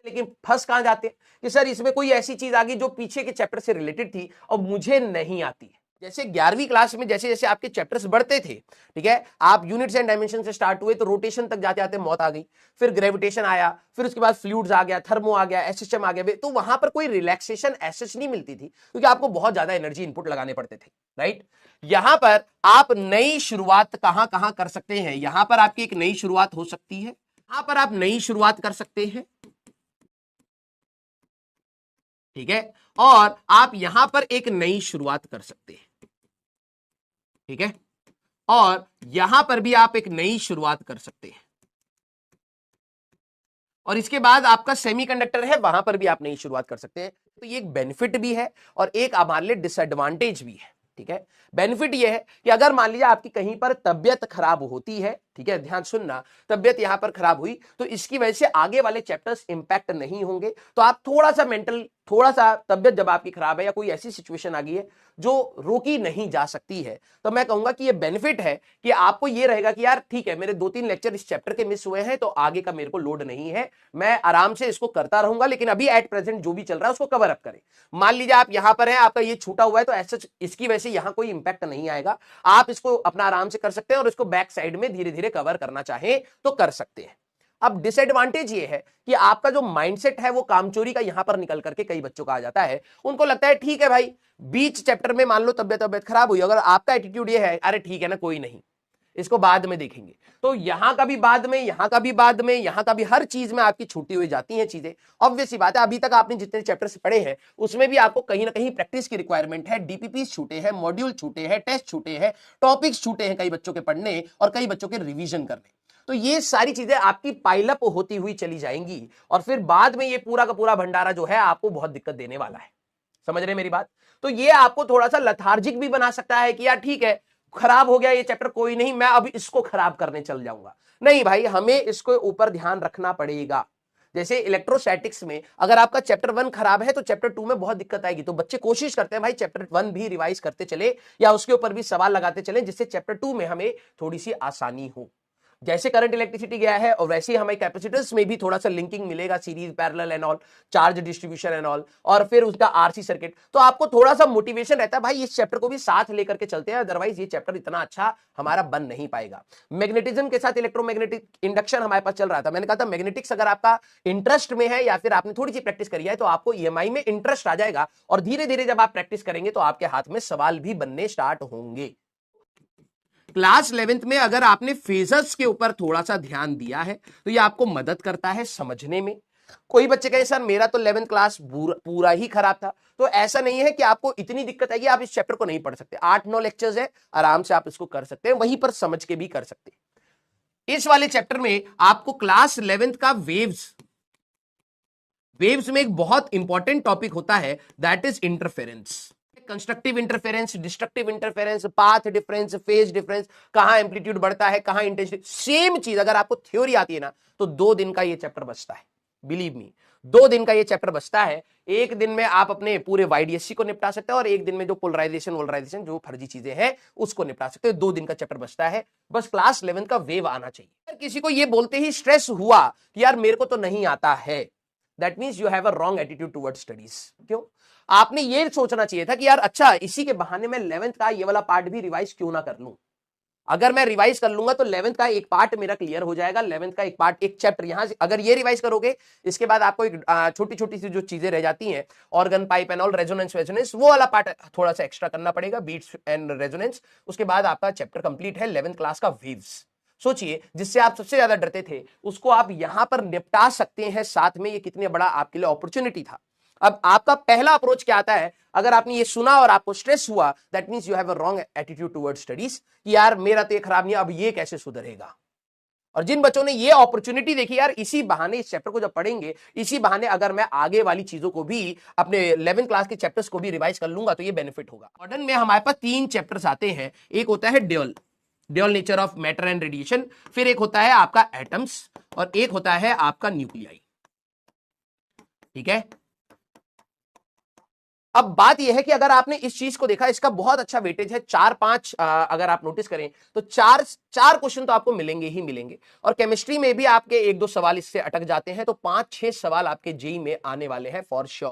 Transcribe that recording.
लेकिन फंस कहां जाते हैं कि सर इसमें कोई ऐसी चीज आ गई जो पीछे के चैप्टर से रिलेटेड थी और मुझे नहीं आती है। जैसे 11वीं क्लास में जैसे जैसे आपके चैप्टर्स बढ़ते थे, ठीक है, आप यूनिट्स एंड डायमेंशन से स्टार्ट हुए तो रोटेशन तक जाते जाते मौत आ गई, फिर ग्रेविटेशन आया, फिर उसके बाद फ्लूइड्स आ गया, थर्मो आ गया, एसएचएम आ गया, तो वहां पर कोई रिलैक्सेशन एसएच नहीं मिलती थी क्योंकि आपको बहुत ज्यादा एनर्जी इनपुट लगाने पड़ते थे, राइट। यहां पर आप नई शुरुआत कहां कहां कर सकते हैं, यहां पर आपकी एक नई शुरुआत हो सकती है, यहां पर आप नई शुरुआत कर सकते हैं, ठीक है, और आप यहां पर एक नई शुरुआत कर सकते हैं, ठीक है, और यहां पर भी आप एक नई शुरुआत कर सकते हैं, और इसके बाद आपका सेमीकंडक्टर है वहां पर भी आप नई शुरुआत कर सकते हैं। तो ये एक बेनिफिट भी है और एक हमारे लिए डिसएडवांटेज भी है, ठीक है। बेनिफिट ये है कि अगर मान लीजिए आपकी कहीं पर तबियत खराब होती है, ठीक है, ध्यान सुनना, तबियत यहां पर खराब हुई तो इसकी वजह से आगे वाले चैप्टर्स इंपैक्ट नहीं होंगे, तो आप थोड़ा सा मेंटल, थोड़ा सा तबियत जब आपकी खराब है या कोई ऐसी सिचुएशन आ गई है जो रोकी नहीं जा सकती है, तो मैं कहूंगा कि ये बेनिफिट है कि आपको ये रहेगा कि यार ठीक है, मेरे 2-3 लेक्चर इस चैप्टर के मिस हुए हैं तो आगे का मेरे को लोड नहीं है, मैं आराम से इसको करता रहूंगा, लेकिन अभी एट प्रेजेंट जो भी चल रहा है उसको कवर अप करें। मान लीजिए आप यहां पर हैं, आपका ये छूटा हुआ है, तो ऐसा इसकी वजह से यहां कोई इंपैक्ट नहीं आएगा, आप इसको अपना आराम से कर सकते हैं और इसको बैक साइड में धीरे धीरे कवर करना चाहें तो कर सकते हैं। अब डिसएडवांटेज ये है कि आपका जो माइंडसेट है वो कामचोरी का यहां पर निकल करके कई बच्चों का आ जाता है, उनको लगता है ठीक है भाई, बीच चैप्टर में मान लो तबियत खराब हुई, अगर आपका एटीट्यूड ये है अरे ठीक है ना, कोई नहीं, इसको बाद में देखेंगे, तो यहां का भी बाद में, यहां का भी बाद में, यहां का भी, हर चीज में आपकी छूटी हुई जाती हैं चीजें। ऑब्वियस सी बात है, अभी तक आपने जितने चैप्टर्स पढ़े हैं उसमें भी आपको कहीं ना कहीं प्रैक्टिस की रिक्वायरमेंट है, डीपीपी छूटे हैं, मॉड्यूल छूटे हैं, टेस्ट छूटे हैं, टॉपिक्स छूटे हैं कई बच्चों के पढ़ने और कई बच्चों के रिविजन करने, तो ये सारी चीजें आपकी पाइलअप होती हुई चली जाएंगी और फिर बाद में ये पूरा का पूरा भंडारा जो है आपको बहुत दिक्कत देने वाला है। समझ रहे मेरी बात? तो ये आपको थोड़ा सा लथार्जिक भी बना सकता है कि यार ठीक है, खराब हो गया ये चैप्टर, कोई नहीं, मैं अभी इसको खराब करने चल जाऊंगा। नहीं भाई, हमें इसको ऊपर ध्यान रखना पड़ेगा। जैसे इलेक्ट्रोस्टैटिक्स में अगर आपका चैप्टर 1 खराब है तो चैप्टर 2 में बहुत दिक्कत आएगी, तो बच्चे कोशिश करते हैं भाई चैप्टर 1 भी रिवाइज करते चले या उसके ऊपर भी सवाल लगाते चले, जिससे चैप्टर 2 में हमें थोड़ी सी आसानी हो। जैसे करंट इलेक्ट्रिसिटी गया है और वैसे ही हमें कैपेसिटर्स में भी थोड़ा सा लिंकिंग मिलेगा, series, parallel and all, charge distribution and all, और फिर उसका आरसी सर्किट, तो आपको थोड़ा सा मोटिवेशन रहता है भाई इस चैप्टर को भी साथ लेकर के चलते हैं, अदरवाइज ये चैप्टर इतना अच्छा हमारा बन नहीं पाएगा। मैग्नेटिज्म के साथ इलेक्ट्रोमैग्नेटिक इंडक्शन हमारे पास चल रहा था, मैंने कहा था मैग्नेटिक्स अगर आपका इंटरेस्ट में है या फिर आपने थोड़ी सी प्रैक्टिस करी है तो आपको ईएमआई में इंटरेस्ट आ जाएगा और धीरे धीरे जब आप प्रैक्टिस करेंगे तो आपके हाथ में सवाल भी बनने स्टार्ट होंगे। क्लास 11th में अगर आपने फेजर्स के ऊपर थोड़ा सा ध्यान दिया है तो ये आपको मदद करता है समझने में। कोई बच्चे कहे सर मेरा तो 11th क्लास पूरा ही खराब था, तो ऐसा नहीं है कि आपको इतनी दिक्कत आएगी आप इस चैप्टर को नहीं पढ़ सकते, 8-9 लेक्चर्स है, आराम से आप इसको कर सकते हैं, वहीं पर समझ के भी कर सकते हैं। इस वाले चैप्टर में आपको क्लास 11th का वेव्स में एक बहुत इंपॉर्टेंट टॉपिक होता है, that is interference. Constructive interference, destructive interference, path difference, phase difference, कहां एम्पलीट्यूड बढ़ता है, कहां इंटेंसिटी, सेम चीज अगर आपको थ्योरी आती है ना तो 2 दिन का ये चैप्टर बचता है, बिलीव मी, 2 दिन का ये चैप्टर बचता है। एक दिन में आप अपने पूरे वाईडीएससी को निपटा सकते हैं और एक दिन में जो पोलराइजेशन जो फर्जी चीजें हैं उसको निपटा सकते हैं। 2 दिन का चैप्टर बचता है, बस क्लास 11 का वेव आना चाहिए। अगर किसी को ये बोलते ही स्ट्रेस हुआ कि यार मेरे को तो नहीं आता है, that means you have a wrong attitude towards studies. क्यों? आपने ये सोचना चाहिए था कि यार अच्छा इसी के बहाने मैं 11th का ये वाला पार्ट भी रिवाइज क्यों ना कर लूं, अगर मैं रिवाइज कर लूंगा तो 11th का एक पार्ट मेरा क्लियर हो जाएगा, 11th का एक पार्ट, एक चैप्टर यहां से अगर ये रिवाइज करोगे इसके बाद आपको एक छोटी छोटी सी जो चीजें रह जाती हैं, organ pipe and all, resonance, वो वाला पार्ट थोड़ा सा एक्स्ट्रा करना पड़ेगा, बीट्स एंड रेजोनेंस, उसके बाद आपका चैप्टर कंप्लीट है 11th क्लास का वेव्स। सोचिए जिससे आप सबसे ज्यादा डरते थे उसको आप यहां पर निपटा सकते हैं साथ में, ये कितने बड़ा आपके लिए अपॉर्चुनिटी था। अब आपका पहला अप्रोच क्या आता है, अगर आपने ये सुना और आपको स्ट्रेस हुआ, that means you have a wrong attitude towards studies, कि यार मेरा तो ये खराब नहीं, अब ये कैसे सुधरेगा। और जिन बच्चों ने ये अपॉर्चुनिटी देखी यार इसी बहाने इस चैप्टर को जब पढ़ेंगे, इसी बहाने अगर मैं आगे वाली चीजों को भी अपने 11th क्लास के चैप्टर्स को भी रिवाइज कर लूंगा तो ये बेनिफिट होगा। मॉडर्न में हमारे पास 3 चैप्टर्स आते हैं, एक होता है dual nature of matter and radiation, फिर एक होता है आपका एटम्स और एक होता है आपका न्यूक्लियाई, ठीक है। अब बात यह है कि अगर आपने इस चीज को देखा, इसका बहुत अच्छा वेटेज है 4-5, अगर आप नोटिस करें तो चार चार क्वेश्चन तो आपको मिलेंगे ही मिलेंगे। और केमिस्ट्री में भी आपके 1-2 सवाल इससे अटक जाते हैं, तो 5-6 सवाल आपके जेई में आने वाले हैं फॉर श्योर।